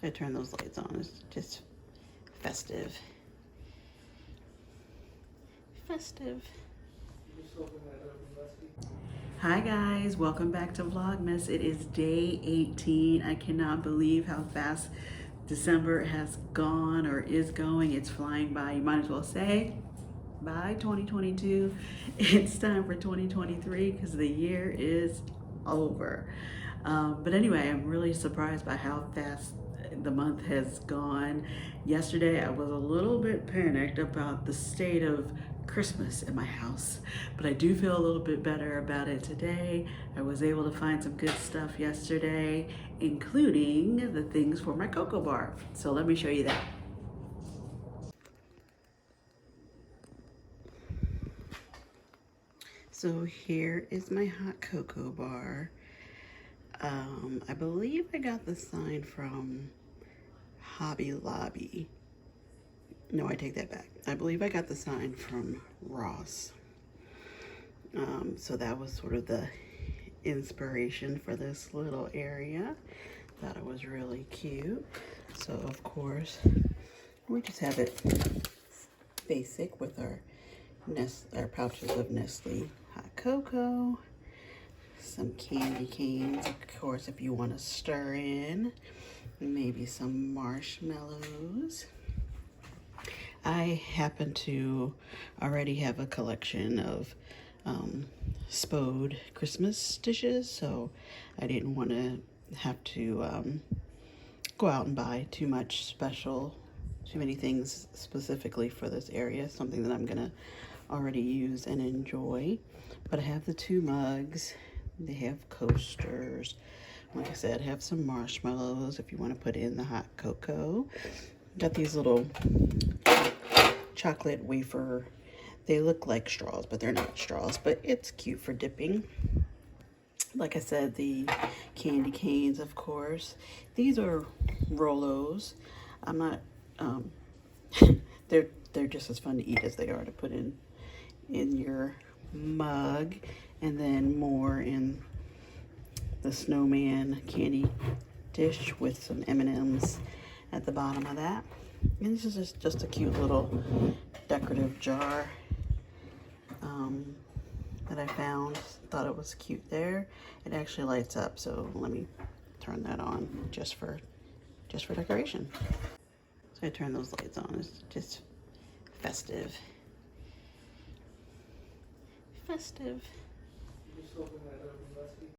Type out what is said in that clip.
So I turn those lights on. It's just festive. Festive. Hi guys, welcome back to Vlogmas. It is day 18. I cannot believe how fast December has gone or is going. It's flying by. You might as well say bye 2022. It's time for 2023 because the year is over. But anyway, I'm really surprised by how fast the month has gone. Yesterday, I was a little bit panicked about the state of Christmas in my house, but I do feel a little bit better about it today. I was able to find some good stuff yesterday, including the things for my cocoa bar. So let me show you that. So here is my hot cocoa bar. I believe I got the sign from Hobby Lobby. No, I take that back. I believe I got the sign from Ross. So that was sort of the inspiration for this little area. Thought it was really cute. So of course, we just have it basic with our pouches of Nestle hot cocoa. Some candy canes, of course, if you want to stir in. Maybe some marshmallows. I happen to already have a collection of Spode Christmas dishes, so I didn't want to have to go out and buy too many things specifically for this area, something that I'm gonna already use and enjoy. But I have the 2 mugs. They have coasters. Like I said, have some marshmallows if you want to put in the hot cocoa. Got these little chocolate wafer. They look like straws, but they're not straws, but it's cute for dipping. Like I said, the candy canes, of course. These are Rolos. I'm not, they're just as fun to eat as they are to put in your mug. And then more in the snowman candy dish with some M&Ms at the bottom of that. And this is just a cute little decorative jar that I found. Thought it was cute there. It actually lights up, so let me turn that on just for decoration. So I turn those lights on. It's just festive. Festive.